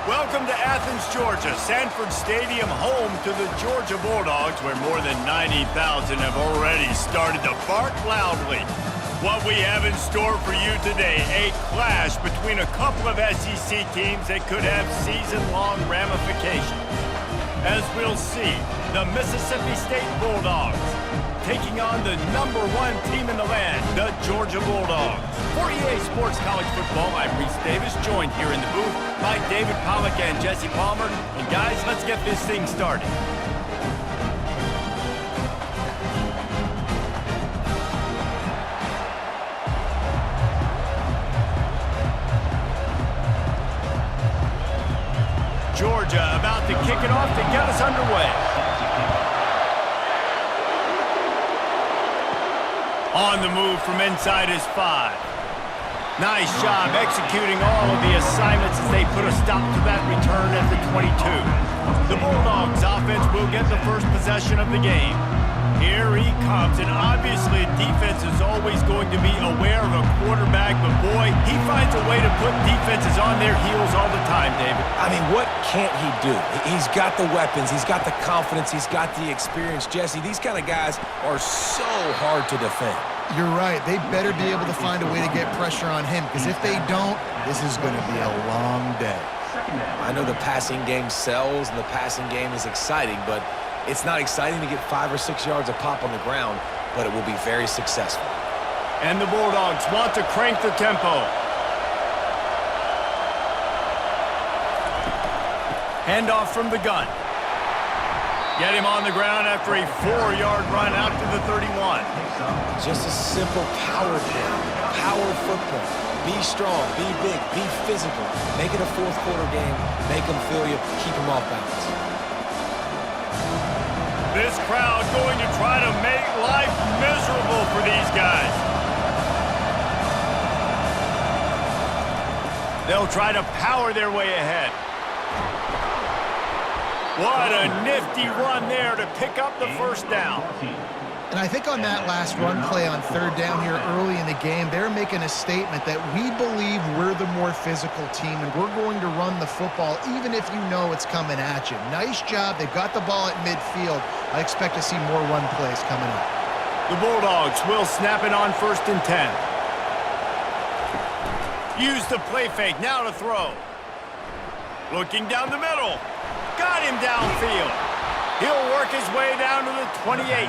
Welcome to Athens, Georgia, Sanford Stadium, home to the Georgia Bulldogs, where more than 90,000 have already started to bark loudly. What we have in store for you today, a clash between a couple of SEC teams that could have season-long ramifications. As we'll see, the Mississippi State Bulldogs taking on the #1 team in the land, the Georgia Bulldogs. For EA Sports College Football, I'm Reese Davis, joined here in the booth by David Pollack and Jesse Palmer. And guys, let's get this thing started. Georgia about to kick it off to get us underway. On the move from inside his 5. Nice job executing all of the assignments as they put a stop to that return at the 22. The Bulldogs offense will get the first possession of the game. Here he comes, and obviously defense is always going to be aware of a quarterback, but boy, he finds a way to put defenses on their heels all the time, David. I mean, what can't he do? He's got the weapons, he's got the confidence, he's got the experience. Jesse, these kind of guys are so hard to defend. You're right. They better be able to find a way to get pressure on him, because if they don't, this is going to be a long day. I know the passing game sells and the passing game is exciting, but it's not exciting to get 5 or 6 yards a pop on the ground, but it will be very successful. And the Bulldogs want to crank the tempo. Handoff from the gun. Get him on the ground after a 4-yard run out to the 31. Just a simple power play, power football. Be strong, be big, be physical. Make it a fourth-quarter game. Make them feel you, keep them off balance. This crowd going to try to make life miserable for these guys. They'll try to power their way ahead. What a nifty run there to pick up the first down. And I think on that last run play on 3rd down here early in the game, they're making a statement that we believe we're the more physical team and we're going to run the football even if you know it's coming at you. Nice job. They've got the ball at midfield. I expect to see more run plays coming up. The Bulldogs will snap it on 1st and 10. Use the play fake. Now to throw. Looking down the middle. Got him downfield. He'll work his way down to the 28.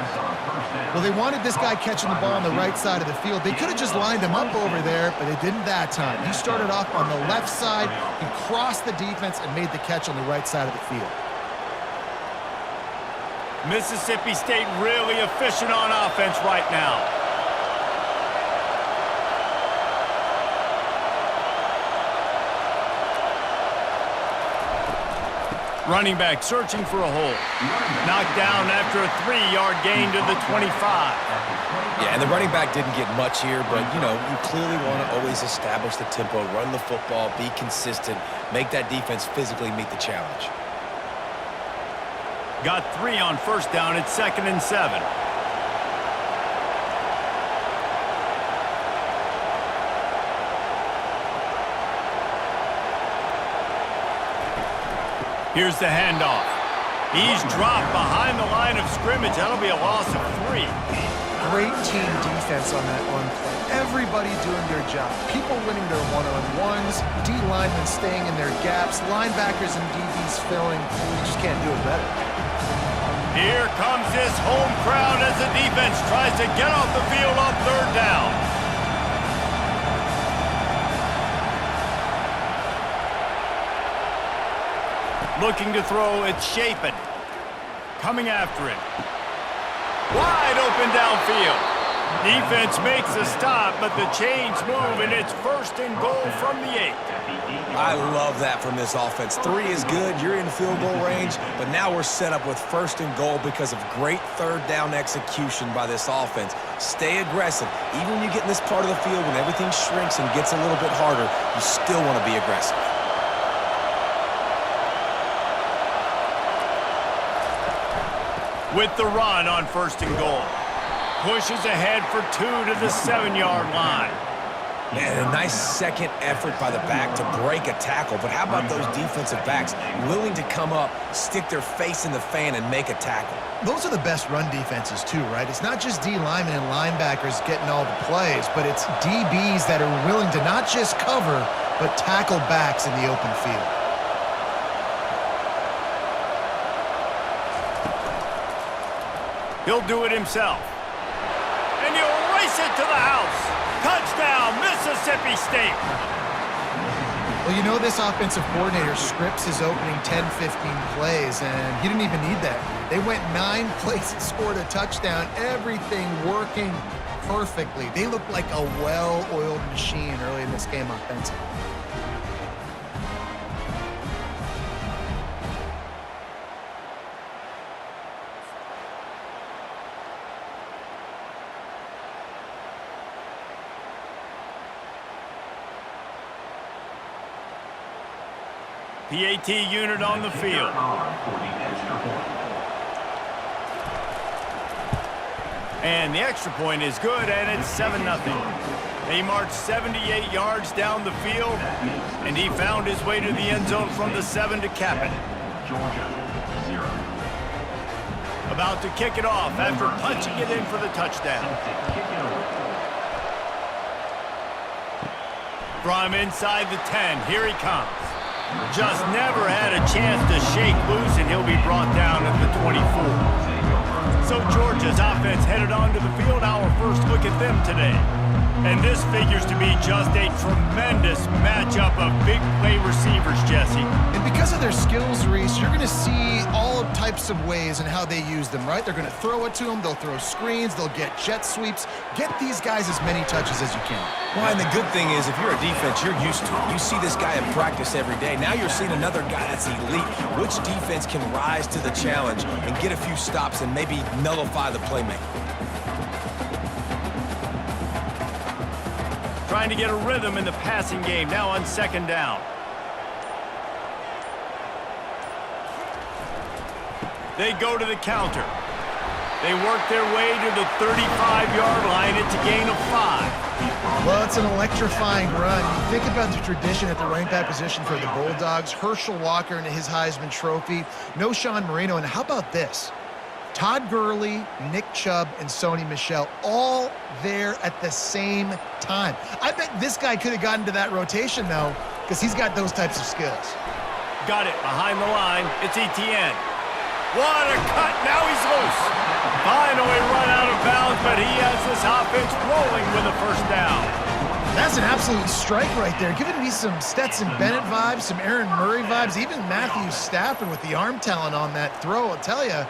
Well, they wanted this guy catching the ball on the right side of the field. They could have just lined him up over there, but they didn't that time. He started off on the left side. He crossed the defense and made the catch on the right side of the field. Mississippi State really efficient on offense right now. Running back searching for a hole. Knocked down after a 3-yard gain to the 25. Yeah, and the running back didn't get much here, but, you know, you clearly want to always establish the tempo, run the football, be consistent, make that defense physically meet the challenge. Got 3 on 1st down. It's 2nd and 7. Here's the handoff. He's dropped behind the line of scrimmage. That'll be a loss of 3. Great team defense on that run play. Everybody doing their job. People winning their one-on-ones, D linemen staying in their gaps, linebackers and DBs filling. You just can't do it better. Here comes this home crowd as the defense tries to get off the field on 3rd down. Looking to throw, it's Shapen. Coming after it. Wide open downfield. Defense makes a stop, but the chains move, and it's 1st and goal from the 8. I love that from this offense. 3 is good. You're in field goal range, but now we're set up with 1st and goal because of great 3rd down execution by this offense. Stay aggressive. Even when you get in this part of the field, when everything shrinks and gets a little bit harder, you still want to be aggressive. With the run on 1st and goal. Pushes ahead for 2 to the 7-yard line. Man, a nice second effort by the back to break a tackle. But how about those defensive backs willing to come up, stick their face in the fan, and make a tackle? Those are the best run defenses too, right? It's not just D linemen and linebackers getting all the plays, but it's DBs that are willing to not just cover, but tackle backs in the open field. He'll do it himself. And he'll race it to the house. Touchdown, Mississippi State. Well, you know this offensive coordinator scripts his opening 10, 15 plays, and he didn't even need that. They went 9 plays and scored a touchdown, everything working perfectly. They looked like a well-oiled machine early in this game offensively. PAT unit on the field. And the extra point is good, and it's 7-0. They marched 78 yards down the field, and he found his way to the end zone from the 7 to cap it. About to kick it off after punching it in for the touchdown. From inside the 10, here he comes. Just never had a chance to shake loose, and he'll be brought down at the 24. So Georgia's offense headed onto the field. Our first look at them today. And this figures to be just a tremendous matchup of big play receivers, Jesse. And because of their skills, Reese, you're going to see all types of ways and how they use them, right? They're going to throw it to them. They'll throw screens. They'll get jet sweeps. Get these guys as many touches as you can. Well, and the good thing is, if you're a defense, you're used to it. You see this guy in practice every day. Now you're seeing another guy that's elite. Which defense can rise to the challenge and get a few stops and maybe nullify the playmaker? Trying to get a rhythm in the passing game now on 2nd down. They go to the counter. They work their way to the 35-yard line. It's a gain of 5. Well, it's an electrifying run. You think about the tradition at the running back position for the Bulldogs. Herschel Walker and his Heisman Trophy. No Sean Marino. And how about this? Todd Gurley, Nick Chubb, and Sony Michel all there at the same time. I bet this guy could have gotten to that rotation, though, because he's got those types of skills. Got it behind the line. It's ETN. What a cut. Now he's loose. Finally run out of bounds, but he has this offense rolling with a 1st down. That's an absolute strike right there. Giving me some Stetson Bennett vibes, some Aaron Murray vibes, even Matthew Stafford with the arm talent on that throw. I'll tell you,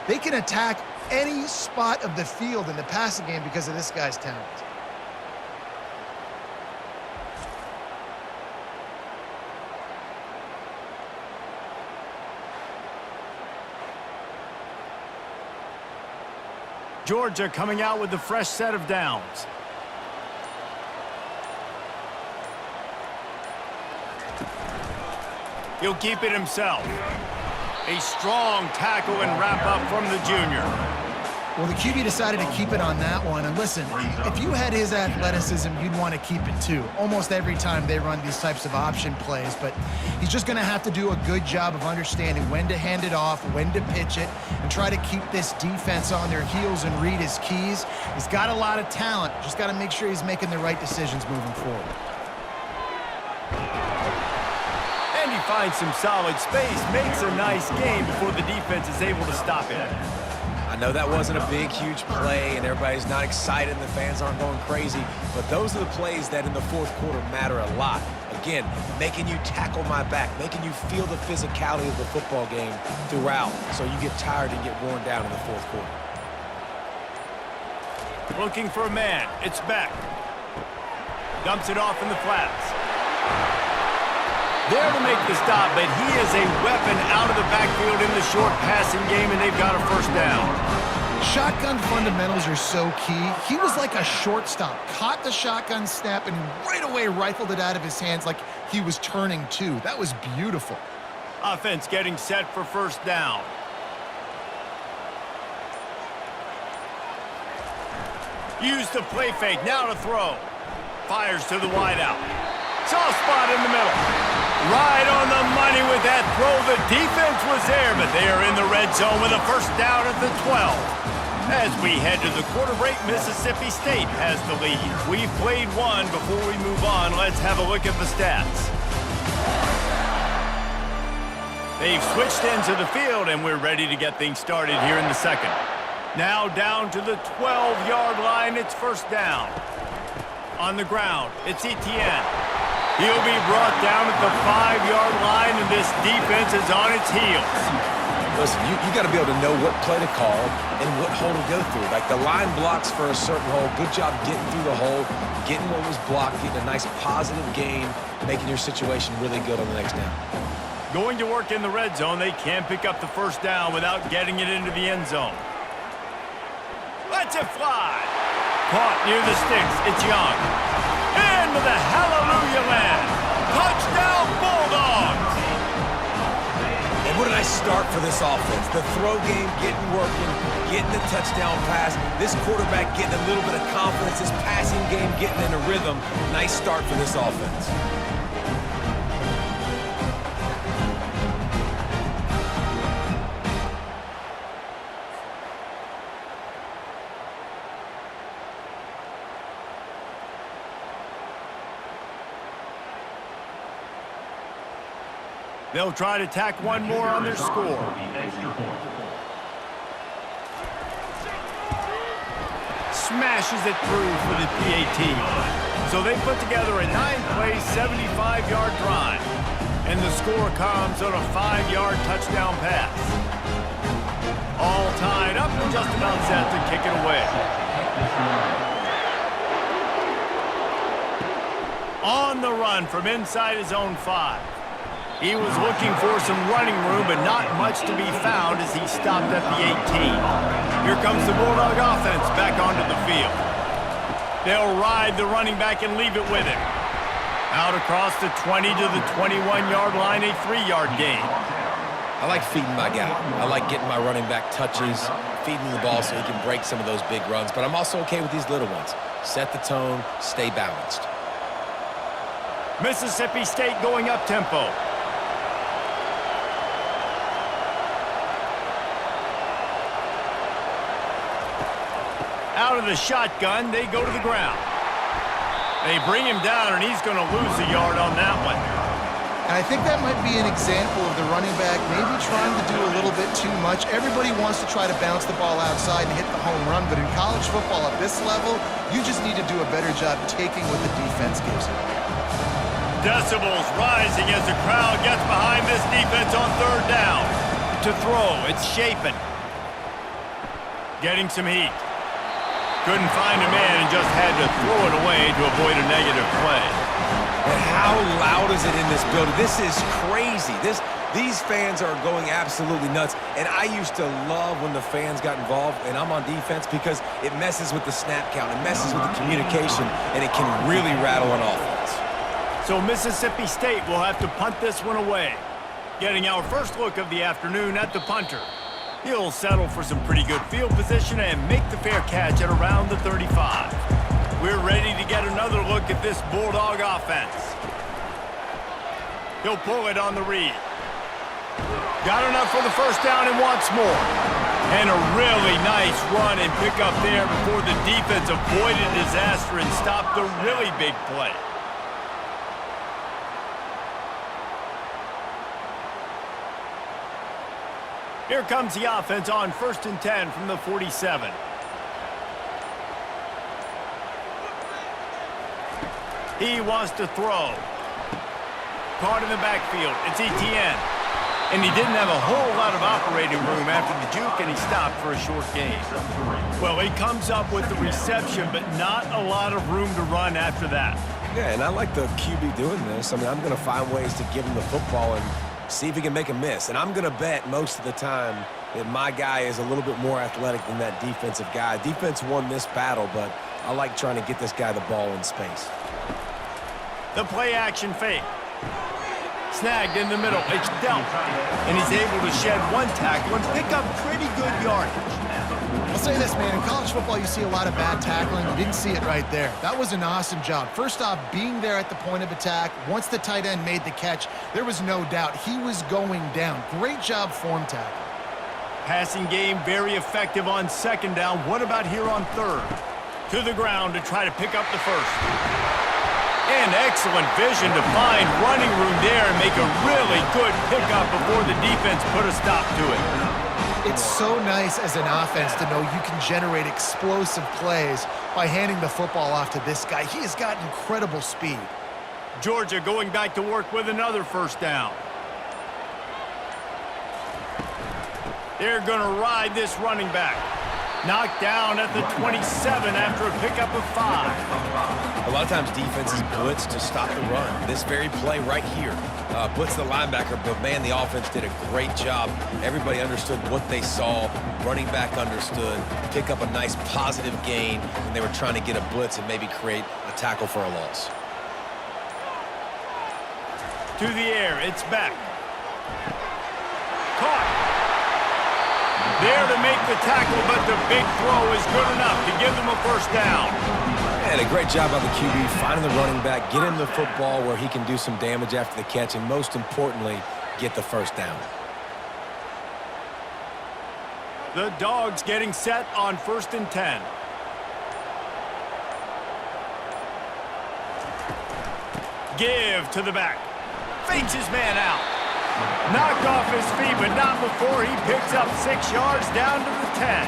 they can attack any spot of the field in the passing game because of this guy's talent. Georgia coming out with a fresh set of downs. He'll keep it himself. A strong tackle and wrap up from the junior. Well, the QB decided to keep it on that one. And listen, if you had his athleticism, you'd want to keep it too. Almost every time they run these types of option plays. But he's just going to have to do a good job of understanding when to hand it off, when to pitch it, and try to keep this defense on their heels and read his keys. He's got a lot of talent. Just got to make sure he's making the right decisions moving forward. And he finds some solid space, makes a nice game before the defense is able to stop it. I know that wasn't a big, huge play, and everybody's not excited, and the fans aren't going crazy, but those are the plays that in the 4th quarter matter a lot. Again, making you tackle my back, making you feel the physicality of the football game throughout, so you get tired and get worn down in the 4th quarter. Looking for a man. It's Beck. Dumps it off in the flats. There to make the stop, but he is a weapon out of the backfield in the short passing game, and they've got a 1st down. Shotgun fundamentals are so key. He was like a shortstop, caught the shotgun snap, and right away rifled it out of his hands like he was turning two. That was beautiful. Offense getting set for 1st down. Use the play fake, now to throw. Fires to the wideout. Soft spot in the middle. Right on the money with that throw. The defense was there, but they are in the red zone with a first down at the 12. As we head to the quarter break, Mississippi State has the lead. We've played one. Before we move on, let's have a look at the stats. They've switched ends of the field, and we're ready to get things started here in the second. Now down to the 12-yard line. It's first down. On the ground, it's Etienne. He'll be brought down at the 5-yard line, and this defense is on its heels. Listen, you got to be able to know what play to call and what hole to go through. Like the line blocks for a certain hole. Good job getting through the hole, getting what was blocked, getting a nice positive gain, making your situation really good on the next down. Going to work in the red zone, they can't pick up the first down without getting it into the end zone. Let's it fly. Caught near the sticks. It's Young. Into the hallelujah land. Touchdown Bulldogs. And what a nice start for this offense. The throw game getting working, getting the touchdown pass. This quarterback getting a little bit of confidence. This passing game getting in a rhythm. Nice start for this offense. They'll try to tack one more on their score. Smashes it through for the PAT. So they put together a 9-play, 75-yard drive. And the score comes on a 5-yard touchdown pass. All tied up and just about set to kick it away. On the run from inside his own 5. He was looking for some running room, but not much to be found as he stopped at the 18. Here comes the Bulldog offense back onto the field. They'll ride the running back and leave it with him. Out across the 20 to the 21-yard line, a 3-yard gain. I like feeding my guy. I like getting my running back touches, feeding the ball so he can break some of those big runs, but I'm also okay with these little ones. Set the tone, stay balanced. Mississippi State going up-tempo. Out of the shotgun, they go to the ground. They bring him down, and he's going to lose a yard on that one. And I think that might be an example of the running back maybe trying to do a little bit too much. Everybody wants to try to bounce the ball outside and hit the home run, but in college football at this level, you just need to do a better job taking what the defense gives you. Decibels rising as the crowd gets behind this defense on third down. To throw, it's Chapin. Getting some heat. Couldn't find a man and just had to throw it away to avoid a negative play. And how loud is it in this building? This is crazy. These fans are going absolutely nuts. And I used to love when the fans got involved, and I'm on defense, because it messes with the snap count. It messes with the communication, and it can really rattle an offense. So Mississippi State will have to punt this one away. Getting our first look of the afternoon at the punter. He'll settle for some pretty good field position and make the fair catch at around the 35. We're ready to get another look at this Bulldog offense. He'll pull it on the read. Got enough for the first down and wants more. And a really nice run and pick up there before the defense avoided disaster and stopped the really big play. Here comes the offense on 1st and 10 from the 47. He wants to throw. Caught in the backfield. It's Etienne. And he didn't have a whole lot of operating room after the juke, and he stopped for a short gain. Well, he comes up with the reception, but not a lot of room to run after that. Yeah, and I like the QB doing this. I mean, I'm going to find ways to give him the football and see if he can make a miss. And I'm going to bet most of the time that my guy is a little bit more athletic than that defensive guy. Defense won this battle, but I like trying to get this guy the ball in space. The play-action fake. Snagged in the middle. It's dealt. And he's able to shed one tackle and pick up pretty good yardage. I'll say this, man. In college football, you see a lot of bad tackling. You didn't see it right there. That was an awesome job. First off, being there at the point of attack. Once the tight end made the catch, there was no doubt he was going down. Great job form tackle. Passing game very effective on second down. What about here on third? To the ground to try to pick up the first. And excellent vision to find running room there and make a really good pickup before the defense put a stop to it. It's so nice as an offense to know you can generate explosive plays by handing the football off to this guy. He has got incredible speed. Georgia going back to work with another first down. They're going to ride this running back. Knocked down at the 27 after a pickup of 5. A lot of times defenses blitz to stop the run. This very play right here blitz the linebacker, but man, the offense did a great job. Everybody understood what they saw. Running back understood. Pick up a nice positive gain when they were trying to get a blitz and maybe create a tackle for a loss. To the air, it's back. Caught. There to make the tackle, but the big throw is good enough to give them a first down. And a great job by the QB finding the running back, get him the football where he can do some damage after the catch, and most importantly, get the first down. The Dogs getting set on 1st and 10. Give to the back. Fakes his man out. Knocked off his feet, but not before he picks up 6 yards down to the 10.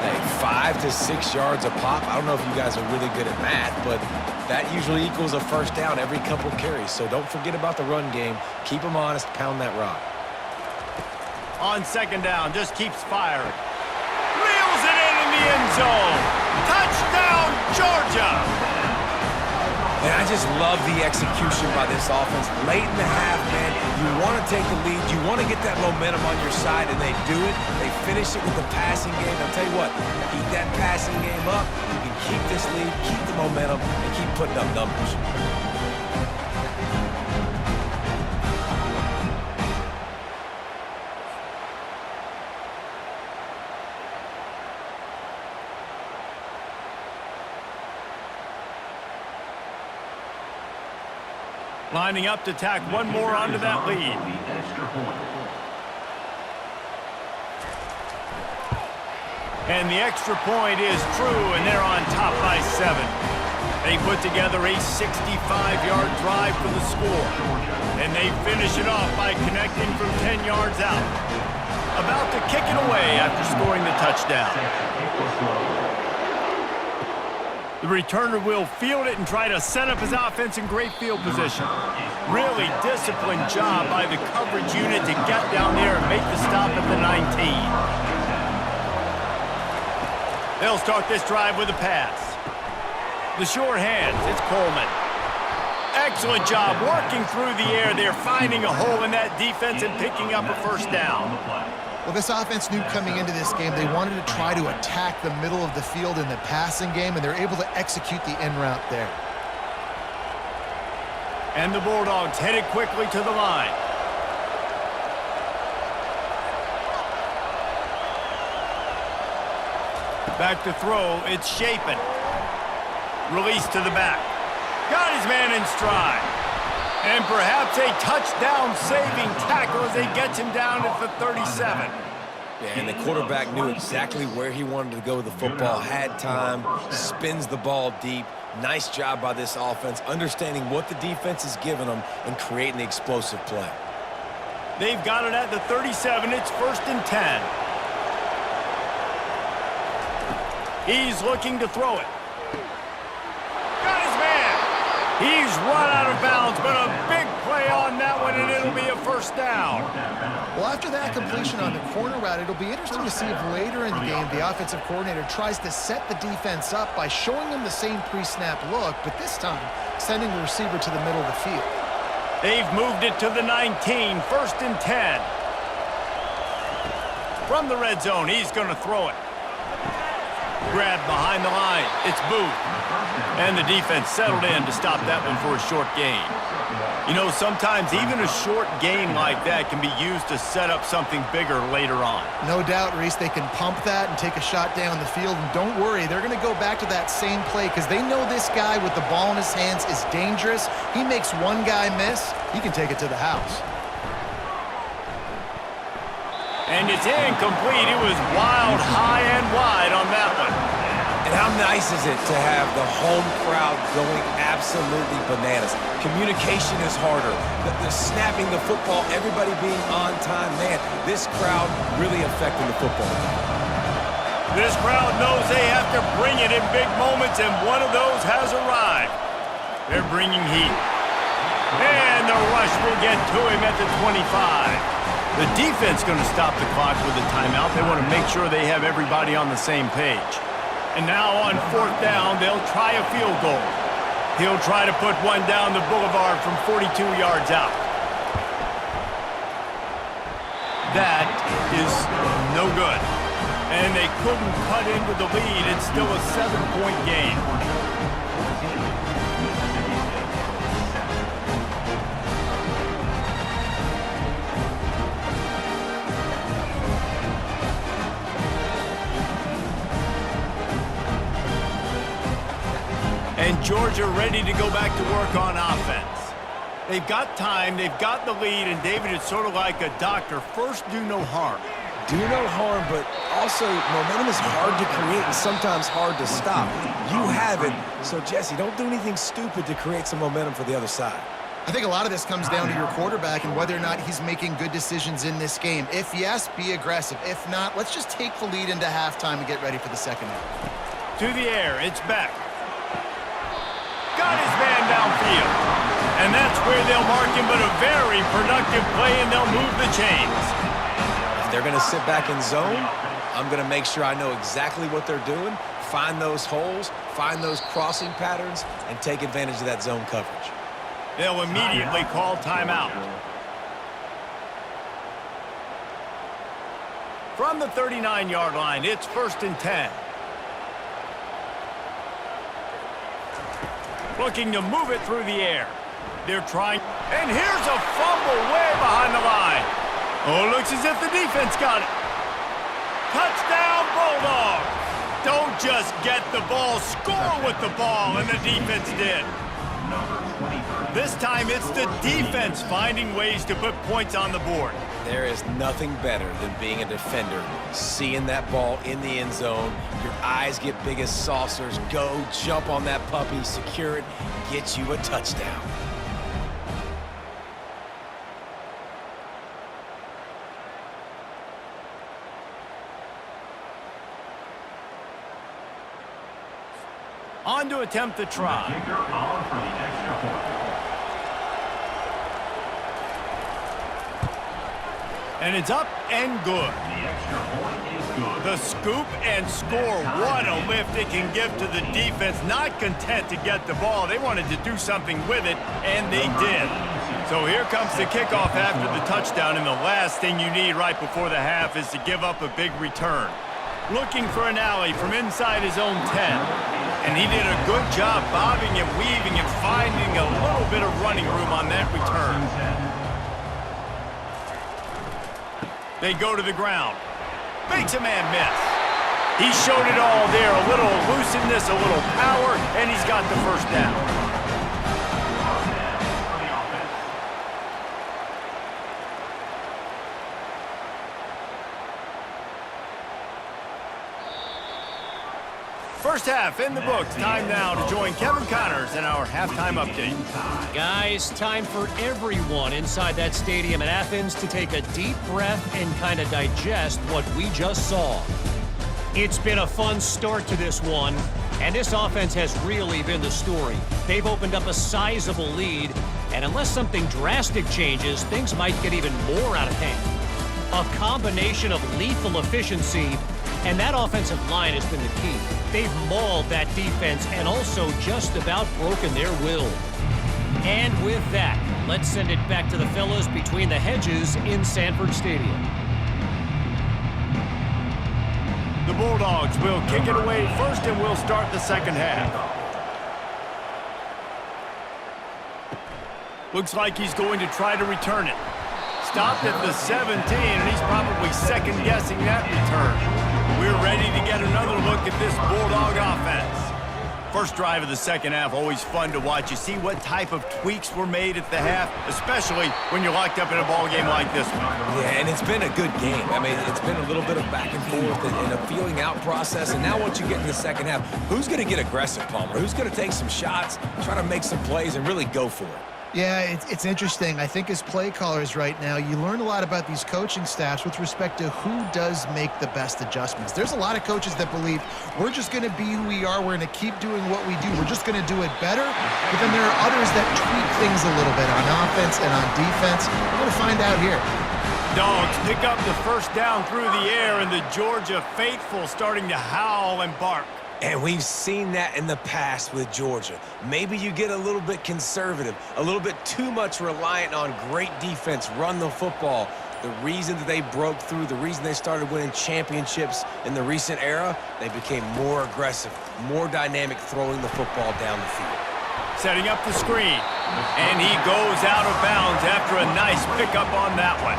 Hey, 5 to 6 yards a pop. I don't know if you guys are really good at math, but that usually equals a first down every couple carries. So don't forget about the run game. Keep them honest, pound that rock. On second down, just keeps firing. Reels it in the end zone. Touchdown, Georgia! And I just love the execution by this offense. Late in the half, man, you want to take the lead. You want to get that momentum on your side, and they do it. They finish it with the passing game. I'll tell you what, keep that passing game up. You can keep this lead, keep the momentum, and keep putting up numbers. Lining up to tack one more onto that lead. And the extra point is true, and they're on top by 7. They put together a 65-yard drive for the score. And they finish it off by connecting from 10 yards out. About to kick it away after scoring the touchdown. The returner will field it and try to set up his offense in great field position. Really disciplined job by the coverage unit to get down there and make the stop at the 19. They'll start this drive with a pass. The sure hands, it's Coleman. Excellent job working through the air there, finding a hole in that defense and picking up a first down. Well, this offense knew coming into this game they wanted to try to attack the middle of the field in the passing game, and they're able to execute the in route there. And the Bulldogs headed quickly to the line. Back to throw, it's Shapen. Release to the back. Got his man in stride. And perhaps a touchdown-saving tackle as they get him down at the 37. Yeah, and the quarterback knew exactly where he wanted to go with the football, had time, spins the ball deep. Nice job by this offense, understanding what the defense is giving them and creating the explosive play. They've got it at the 37. It's 1st and 10. He's looking to throw it. Got his man. He's run out of bounds, but a big play on that one, and it'll be a first down. Well, after that completion on the corner route, it'll be interesting to see if later in the game the offensive coordinator tries to set the defense up by showing them the same pre-snap look, but this time sending the receiver to the middle of the field. They've moved it to the 19, 1st and 10. From the red zone, he's going to throw it. Grabbed behind the line. It's Booth. And the defense settled in to stop that one for a short gain. You know, sometimes even a short game like that can be used to set up something bigger later on. No doubt, Reese, they can pump that and take a shot down the field. And don't worry, they're going to go back to that same play because they know this guy with the ball in his hands is dangerous. He makes one guy miss, he can take it to the house. And it's incomplete. It was wild, high and wide on that one. And how nice is it to have the home crowd going absolutely bananas? Communication is harder. The snapping the football, everybody being on time. Man, this crowd really affecting the football game. This crowd knows they have to bring it in big moments, and one of those has arrived. They're bringing heat. And the rush will get to him at the 25. The defense going to stop the clock with a timeout. They want to make sure they have everybody on the same page. And now on 4th down, they'll try a field goal. He'll try to put one down the boulevard from 42 yards out. That is no good. And they couldn't cut into the lead. It's still a 7-point game. And Georgia ready to go back to work on offense. They've got time, they've got the lead, and David, it's sort of like a doctor. First, do no harm. Do no harm, but also momentum is hard to create and sometimes hard to stop. You have it, so Jesse, don't do anything stupid to create some momentum for the other side. I think a lot of this comes down to your quarterback and whether or not he's making good decisions in this game. If yes, be aggressive. If not, let's just take the lead into halftime and get ready for the second half. To the air, it's Beck. Got his man downfield. And that's where they'll mark him, but a very productive play, and they'll move the chains. If they're going to sit back in zone, I'm going to make sure I know exactly what they're doing, find those holes, find those crossing patterns, and take advantage of that zone coverage. They'll immediately call timeout. From the 39-yard line, it's 1st and 10. Looking to move it through the air. They're trying, and here's a fumble way behind the line. Oh, looks as if the defense got it. Touchdown, Bulldogs. Don't just get the ball, score with the ball, and the defense did. This time it's the defense finding ways to put points on the board. There is nothing better than being a defender, seeing that ball in the end zone, your eyes get big as saucers, go jump on that puppy, secure it, get you a touchdown. On to attempt the try. And it's up and good. The scoop and score. What a lift it can give to the defense. Not content to get the ball. They wanted to do something with it, and they did. So here comes the kickoff after the touchdown, and the last thing you need right before the half is to give up a big return. Looking for an alley from inside his own 10. And he did a good job bobbing and weaving and finding a little bit of running room on that return. They go to the ground. Makes a man miss. He showed it all there. A little elusiveness, a little power, and he's got the first down. First half in the books. Time now to join Kevin Connors in our halftime update. Guys, time for everyone inside that stadium in Athens to take a deep breath and kind of digest what we just saw. It's been a fun start to this one, and this offense has really been the story. They've opened up a sizable lead, and unless something drastic changes, things might get even more out of hand. A combination of lethal efficiency, and that offensive line has been the key. They've mauled that defense and also just about broken their will. And with that, let's send it back to the fellas between the hedges in Sanford Stadium. The Bulldogs will kick it away first, and we'll start the second half. Looks like he's going to try to return it. Stopped at the 17, and he's probably second-guessing that return. We're ready to get another look at this Bulldog offense. First drive of the second half, always fun to watch. You see what type of tweaks were made at the half, especially when you're locked up in a ball game like this one. Yeah, and it's been a good game. I mean, it's been a little bit of back and forth and a feeling out process. And now once you get in the second half, who's going to get aggressive, Palmer? Who's going to take some shots, try to make some plays, and really go for it? Yeah, it's interesting. I think as play callers right now, you learn a lot about these coaching staffs with respect to who does make the best adjustments. There's a lot of coaches that believe we're just going to be who we are. We're going to keep doing what we do. We're just going to do it better. But then there are others that tweak things a little bit on offense and on defense. We're going to find out here. Dogs pick up the first down through the air, and the Georgia faithful starting to howl and bark. And we've seen that in the past with Georgia. Maybe you get a little bit conservative, a little bit too much reliant on great defense, run the football. The reason that they broke through, the reason they started winning championships in the recent era, they became more aggressive, more dynamic throwing the football down the field. Setting up the screen, and he goes out of bounds after a nice pickup on that one.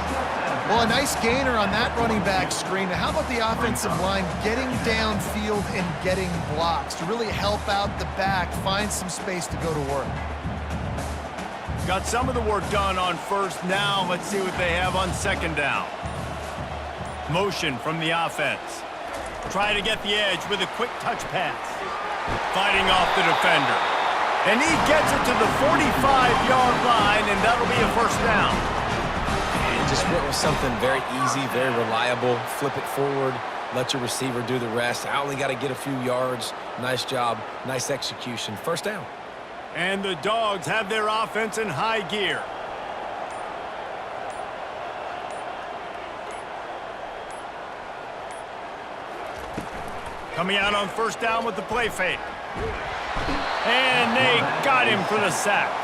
Well, a nice gainer on that running back screen. Now, how about the offensive line getting downfield and getting blocks to really help out the back, find some space to go to work? Got some of the work done on first. Now let's see what they have on second down. Motion from the offense. Try to get the edge with a quick touch pass. Fighting off the defender. And he gets it to the 45-yard line, and that'll be a first down. Just went with something very easy, very reliable. Flip it forward, let your receiver do the rest. I only got to get a few yards. Nice job, nice execution. First down. And the Dogs have their offense in high gear. Coming out on first down with the play fake. And they got him for the sack.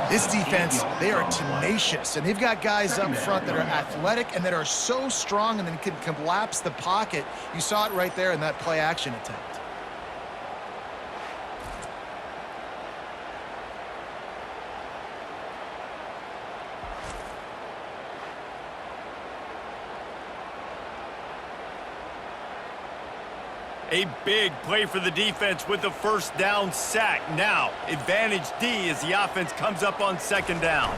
This defense, they are tenacious, and they've got guys up front that are athletic and that are so strong and then can collapse the pocket. You saw it right there in that play-action attempt. A big play for the defense with the first down sack. Now, advantage D as the offense comes up on second down.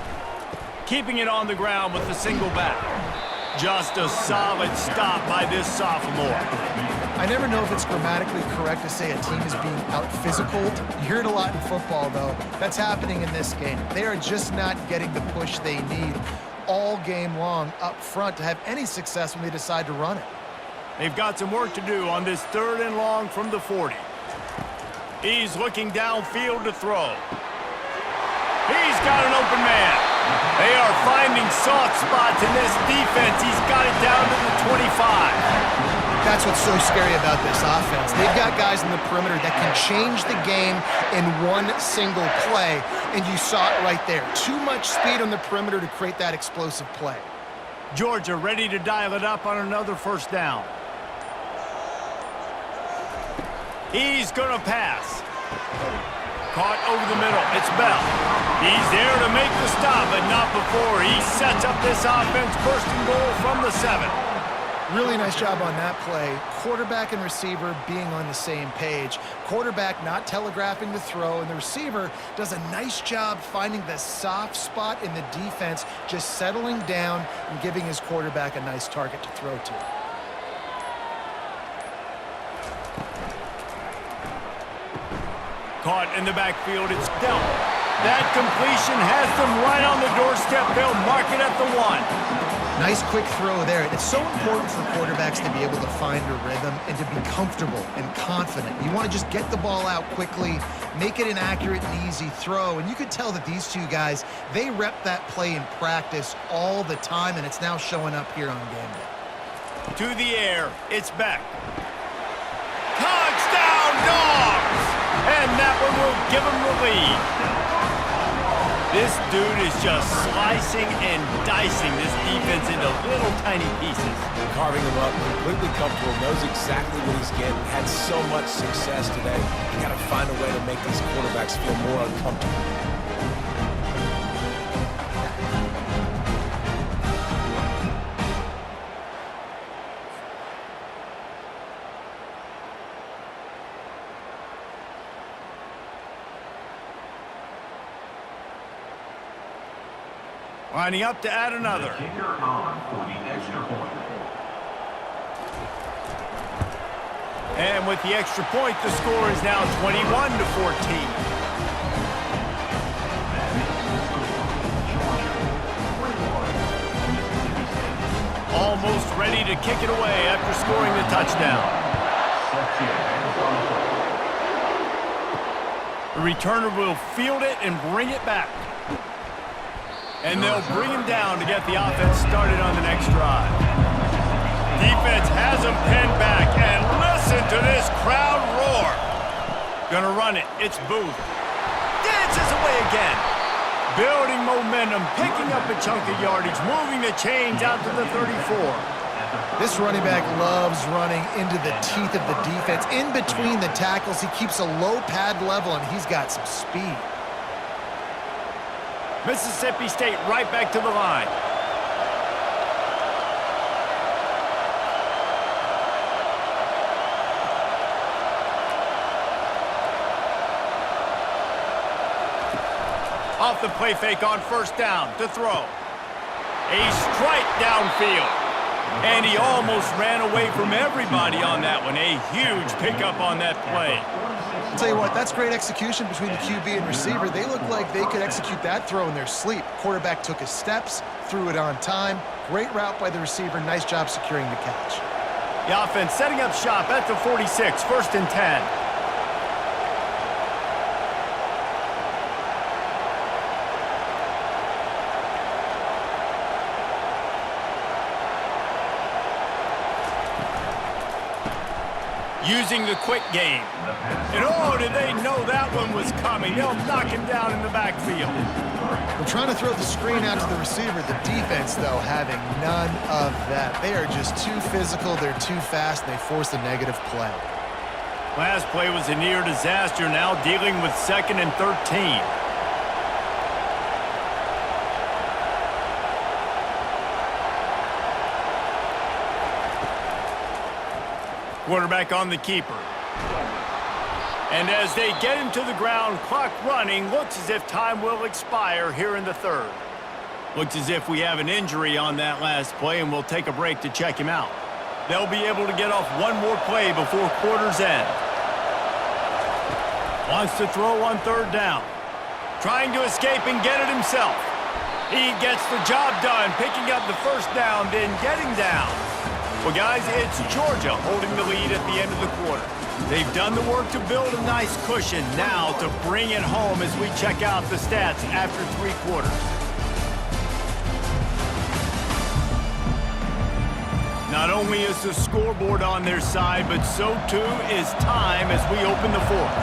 Keeping it on the ground with the single back. Just a solid stop by this sophomore. I never know if it's grammatically correct to say a team is being out-physicaled. You hear it a lot in football, though. That's happening in this game. They are just not getting the push they need all game long up front to have any success when they decide to run it. They've got some work to do on this third and long from the 40. He's looking downfield to throw. He's got an open man. They are finding soft spots in this defense. He's got it down to the 25. That's what's so scary about this offense. They've got guys in the perimeter that can change the game in one single play, and you saw it right there. Too much speed on the perimeter to create that explosive play. Georgia ready to dial it up on another first down. He's going to pass. Caught over the middle. It's Bell. He's there to make the stop, but not before. He sets up this offense first and goal from the 7. Really nice job on that play. Quarterback and receiver being on the same page. Quarterback not telegraphing the throw, and the receiver does a nice job finding the soft spot in the defense, just settling down and giving his quarterback a nice target to throw to. Caught in the backfield, it's dealt. That completion has them right on the doorstep. They'll mark it at the 1. Nice quick throw there. It's so important for quarterbacks to be able to find a rhythm and to be comfortable and confident. You want to just get the ball out quickly, make it an accurate and easy throw. And you could tell that these two guys, they rep that play in practice all the time, and it's now showing up here on game day. To the air, it's back. Touchdown, Dogs! And that one will give them the lead. This dude is just slicing and dicing this defense into little tiny pieces. Carving them up, completely comfortable, knows exactly what he's getting, had so much success today. You got to find a way to make these quarterbacks feel more uncomfortable. Lining up to add another. Kicker on for the extra point. And with the extra point, the score is now 21-14. Almost ready to kick it away after scoring the touchdown. The returner will field it and bring it back. And they'll bring him down to get the offense started on the next drive. Defense has him pinned back, and listen to this crowd roar. Gonna run it. It's Booth. Dances away again. Building momentum, picking up a chunk of yardage, moving the chains out to the 34. This running back loves running into the teeth of the defense. In between the tackles, he keeps a low pad level, and he's got some speed. Mississippi State right back to the line. Off the play fake on first down to throw. A strike downfield. And he almost ran away from everybody on that one. A huge pickup on that play. I'll tell you what, that's great execution between the QB and receiver. They look like they could execute that throw in their sleep. Quarterback took his steps, threw it on time. Great route by the receiver. Nice job securing the catch. The offense setting up shop at the 46, 1st and 10. Using the quick game. And oh, did they know that one was coming. They'll knock him down in the backfield. We're trying to throw the screen out to the receiver. The defense, though, having none of that. They are just too physical. They're too fast, and they force a negative play. Last play was a near disaster. Now dealing with 2nd and 13. Quarterback on the keeper. And as they get him to the ground, clock running, looks as if time will expire here in the 3rd. Looks as if we have an injury on that last play, and we'll take a break to check him out. They'll be able to get off one more play before quarter's end. Wants to throw on 3rd down. Trying to escape and get it himself. He gets the job done, picking up the 1st down, then getting down. Well, guys, it's Georgia holding the lead at the end of the quarter. They've done the work to build a nice cushion. Now to bring it home as we check out the stats after 3 quarters. Not only is the scoreboard on their side, but so too is time as we open the 4th.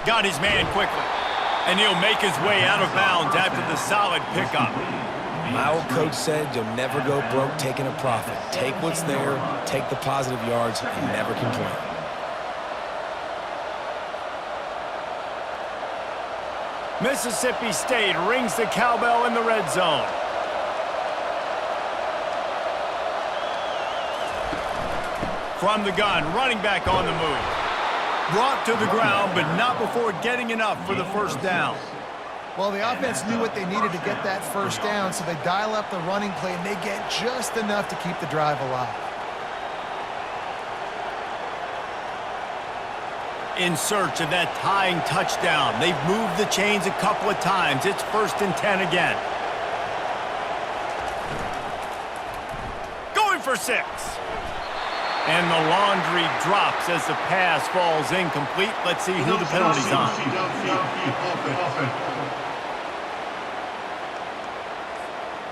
Got his man quickly, and he'll make his way out of bounds after the solid pickup. My old coach said you'll never go broke taking a profit. Take what's there, take the positive yards, and never complain. Mississippi State rings the cowbell in the red zone. From the gun, running back on the move. Brought to the ground, but not before getting enough for the 1st down. Well, the offense knew what they needed to get that 1st down, so they dial up the running play, and they get just enough to keep the drive alive. In search of that tying touchdown. They've moved the chains a couple of times. It's 1st and 10 again. Going for 6. And the laundry drops as the pass falls incomplete. Let's see who the penalty's on.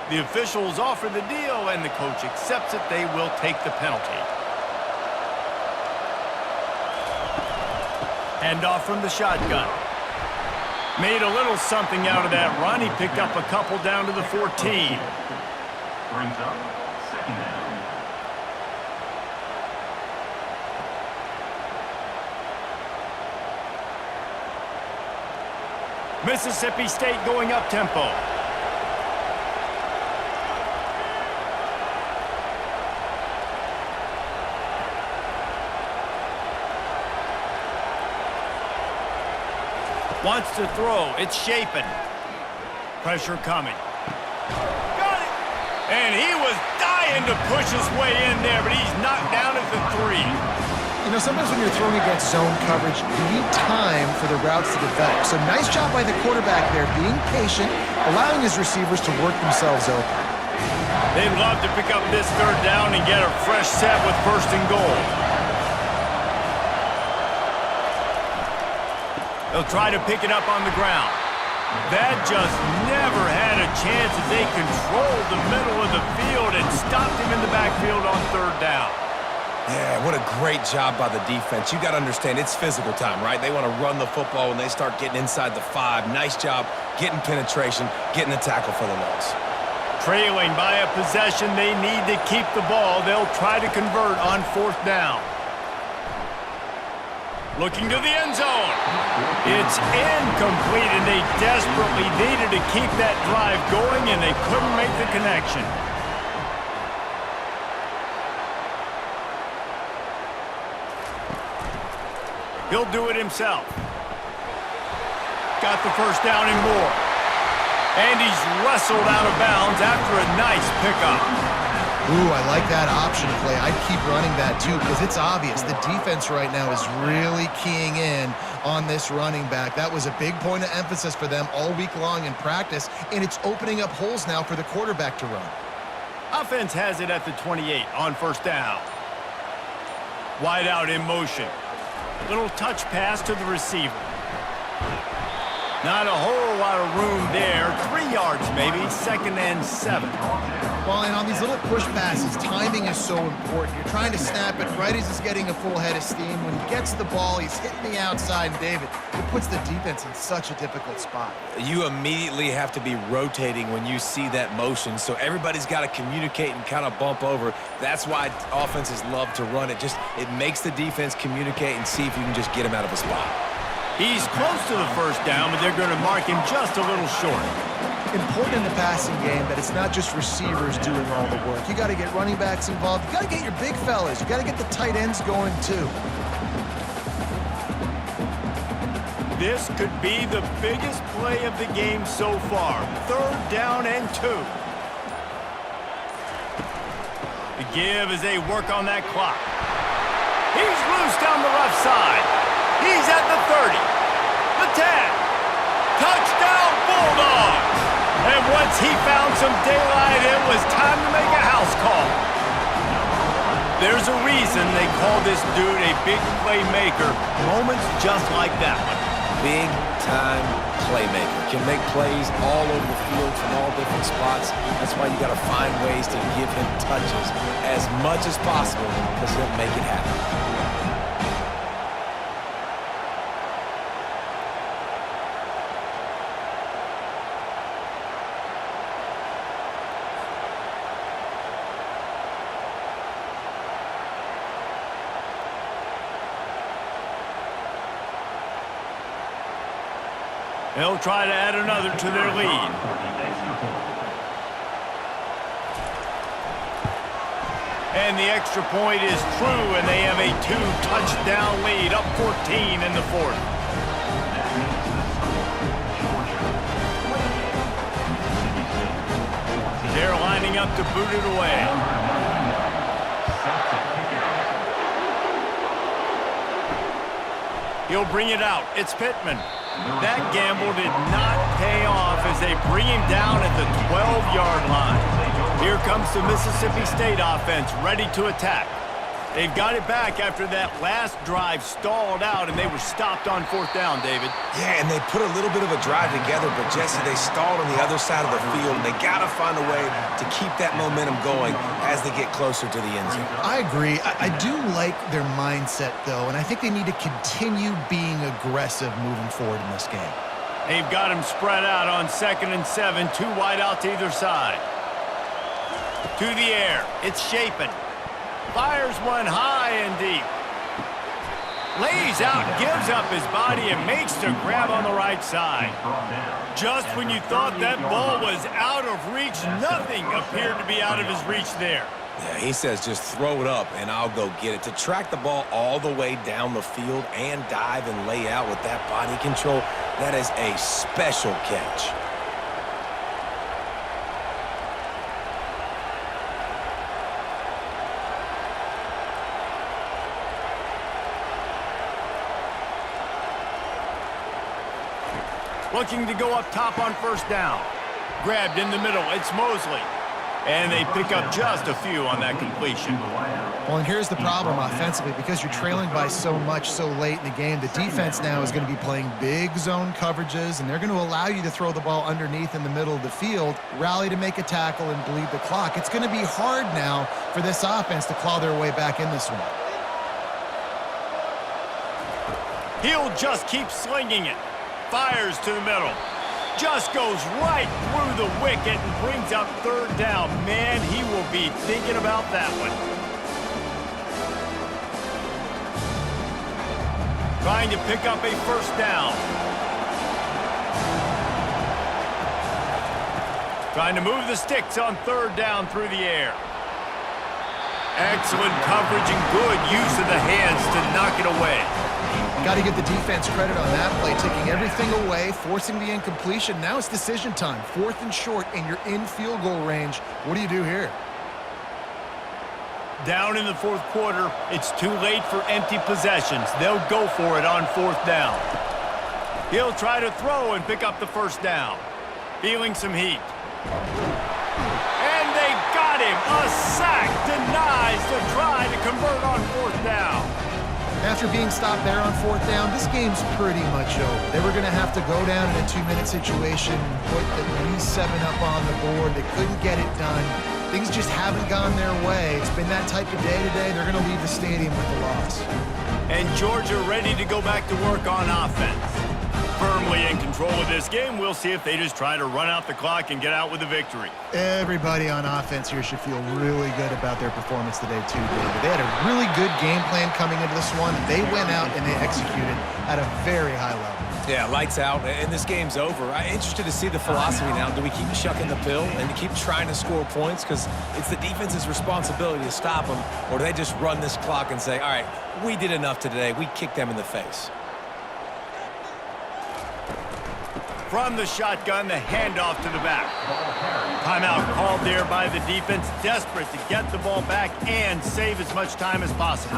The officials offer the deal, and the coach accepts it. They will take the penalty. Handoff from the shotgun. Made a little something out of that run. He picked up a couple down to the 14. Brings up 2nd down. Mississippi State going up tempo. Wants to throw. It's Shapen. Pressure coming. Got it! And he was dying to push his way in there, but he's knocked down at the 3. You know, sometimes when you're throwing against zone coverage, you need time for the routes to develop. So nice job by the quarterback there, being patient, allowing his receivers to work themselves open. They'd love to pick up this 3rd down and get a fresh set with 1st and goal. They'll try to pick it up on the ground. That just never had a chance as they controlled the middle of the field and stopped him in the backfield on 3rd down. Yeah, what a great job by the defense. You got to understand, it's physical time, right? They want to run the football when they start getting inside the 5. Nice job getting penetration, getting a tackle for the loss. Trailing by a possession, they need to keep the ball. They'll try to convert on 4th down. Looking to the end zone. It's incomplete, and they desperately needed to keep that drive going, and they couldn't make the connection. He'll do it himself. Got the 1st down and more. And he's wrestled out of bounds after a nice pickup. Ooh, I like that option play. I'd keep running that too because it's obvious the defense right now is really keying in on this running back. That was a big point of emphasis for them all week long in practice, and it's opening up holes now for the quarterback to run. Offense has it at the 28 on 1st down. Wide out in motion. Little touch pass to the receiver. Not a whole lot of room there. 3 yards maybe, 2nd and 7. Well, and on these little push passes, timing is so important. You're trying to snap it right as he's getting a full head of steam. When he gets the ball, he's hitting the outside, and David, it puts the defense in such a difficult spot. You immediately have to be rotating when you see that motion, so everybody's got to communicate and kind of bump over. That's why offenses love to run it. It makes the defense communicate and see if you can just get him out of a spot. He's close to the 1st down, but they're going to mark him just a little short. Important in the passing game that it's not just receivers doing all the work. You got to get running backs involved. You got to get your big fellas. You got to get the tight ends going too. This could be the biggest play of the game so far. 3rd down and 2. The give as they work on that clock. He's loose down the left side. He's at the 30. The 10. Touchdown Bulldogs! And once he found some daylight, it was time to make a house call. There's a reason they call this dude a big playmaker. Moments just like that one. Big-time playmaker. Can make plays all over the field from all different spots. That's why you got to find ways to give him touches as much as possible because he'll make it happen. They'll try to add another to their lead. And the extra point is true, and they have a 2-touchdown lead, up 14 in the 4th. They're lining up to boot it away. He'll bring it out. It's Pittman. That gamble did not pay off as they bring him down at the 12-yard line. Here comes the Mississippi State offense ready to attack. They've got it back after that last drive stalled out, and they were stopped on 4th down, David. Yeah, and they put a little bit of a drive together, but, Jesse, they stalled on the other side of the field, and they got to find a way to keep that momentum going as they get closer to the end zone. I agree. I do like their mindset, though, and I think they need to continue being aggressive moving forward in this game. They've got him spread out on 2nd and 7, 2 wide out to either side. To the air. It's Shapen. Fires one high and deep. Lays out, gives up his body, and makes the grab on the right side. Just when you thought that ball was out of reach, nothing appeared to be out of his reach there. Yeah, he says just throw it up and I'll go get it. To track the ball all the way down the field and dive and lay out with that body control, That is a special catch. Looking to go up top on first down. Grabbed in the middle. It's Mosley. And they pick up just a few on that completion. Well, and here's the problem offensively. Because you're trailing by so much so late in the game, the defense now is going to be playing big zone coverages, and they're going to allow you to throw the ball underneath in the middle of the field, rally to make a tackle, and bleed the clock. It's going to be hard now for this offense to claw their way back in this one. He'll just keep slinging it. Fires to the middle. Just goes right through the wicket and brings up third down. Man, he will be thinking about that one. Trying to pick up a first down. Trying to move the sticks on third down through the air. Excellent coverage and good use of the hands to knock it away. Got to give the defense credit on that play, taking everything away, forcing the incompletion. Now it's decision time. 4th and short, and you're in field goal range. What do you do here? Down in the 4th quarter, it's too late for empty possessions. They'll go for it on 4th down. He'll try to throw and pick up the first down. Feeling some heat. And they got him. A sack denies the try to convert on 4th down. After being stopped there on 4th down, this game's pretty much over. They were going to have to go down in a 2-minute situation, put at least 7 up on the board. They couldn't get it done. Things just haven't gone their way. It's been that type of day today. They're going to leave the stadium with a loss. And Georgia ready to go back to work on offense. Firmly in control of this game. We'll see if they just try to run out the clock and get out with a victory. Everybody on offense here should feel really good about their performance today, too, David. They had a really good game plan coming into this one. They went out and they executed at a very high level. Yeah, lights out, and this game's over. I'm interested to see the philosophy now. Do we keep chucking the pill and keep trying to score points? Because it's the defense's responsibility to stop them, or do they just run this clock and say, all right, we did enough today. We kicked them in the face. From the shotgun, the handoff to the back. Timeout called there by the defense, desperate to get the ball back and save as much time as possible.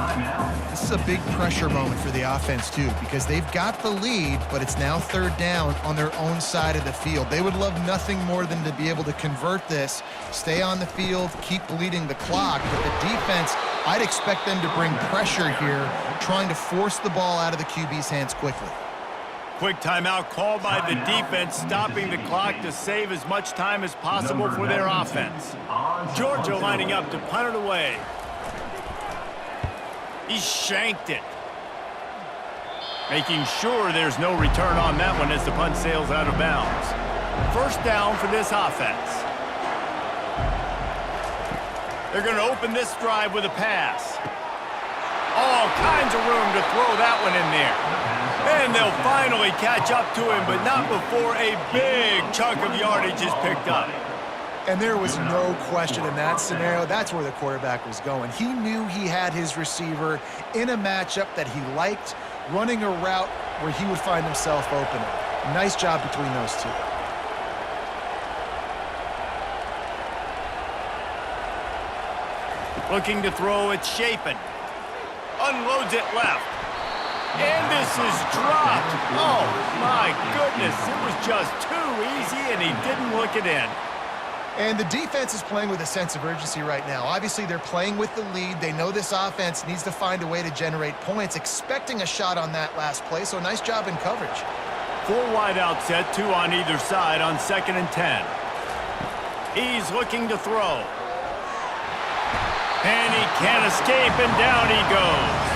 This is a big pressure moment for the offense, too, because they've got the lead, but it's now 3rd down on their own side of the field. They would love nothing more than to be able to convert this, stay on the field, keep bleeding the clock, but the defense, I'd expect them to bring pressure here, trying to force the ball out of the QB's hands quickly. Quick timeout called by the defense, stopping the clock to save as much time as possible for their offense. Georgia lining up to punt it away. He shanked it. Making sure there's no return on that one as the punt sails out of bounds. First down for this offense. They're going to open this drive with a pass. All kinds of room to throw that one in there. And they'll finally catch up to him, but not before a big chunk of yardage is picked up. And there was no question in that scenario. That's where the quarterback was going. He knew he had his receiver in a matchup that he liked, running a route where he would find himself open. Nice job between those two. Looking to throw, it's Chapin. Unloads it left. And this is dropped. Oh, my goodness. It was just too easy, and he didn't look it in. And the defense is playing with a sense of urgency right now. Obviously, they're playing with the lead. They know this offense needs to find a way to generate points, expecting a shot on that last play, so nice job in coverage. 4 wide out set, 2 on either side on 2nd and 10. He's looking to throw. And he can't escape, and down he goes.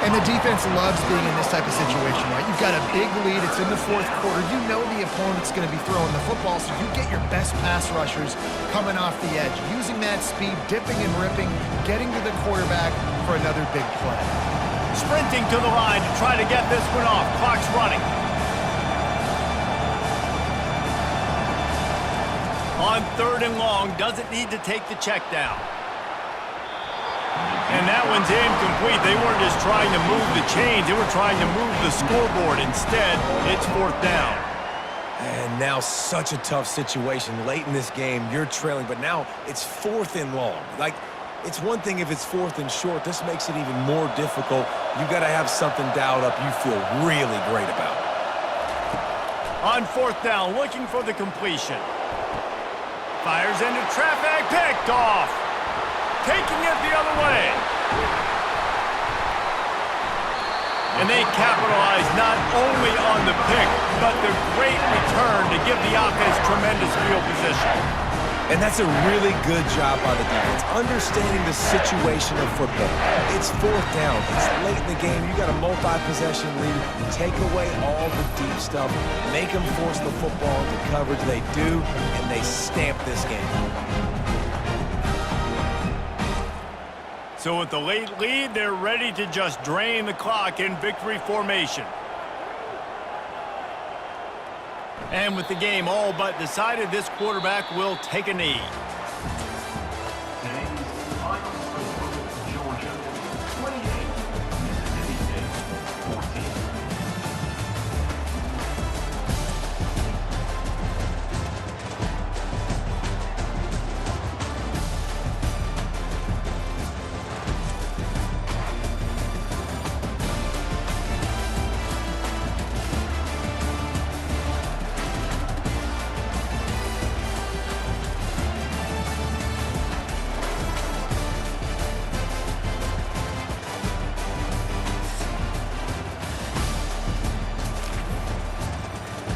And the defense loves being in this type of situation, right? You've got a big lead. It's in the 4th quarter. You know the opponent's going to be throwing the football, so you get your best pass rushers coming off the edge, using that speed, dipping and ripping, getting to the quarterback for another big play. Sprinting to the line to try to get this one off. Clock's running. On 3rd and long, doesn't need to take the check down. And that one's incomplete. They weren't just trying to move the chains. They were trying to move the scoreboard. Instead, it's 4th down. And now such a tough situation. Late in this game, you're trailing, but now it's 4th and long. Like, it's one thing if it's 4th and short. This makes it even more difficult. You got to have something dialed up you feel really great about. On 4th down, looking for the completion. Fires into traffic, picked off. Taking it the other way. And they capitalize not only on the pick, but the great return to give the offense tremendous field position. And that's a really good job by the defense, understanding the situation of football. It's 4th down. It's late in the game. You got a multi-possession lead. Take away all the deep stuff. Make them force the football into coverage. They do, and they stamp this game. So with the late lead, they're ready to just drain the clock in victory formation. And with the game all but decided, this quarterback will take a knee.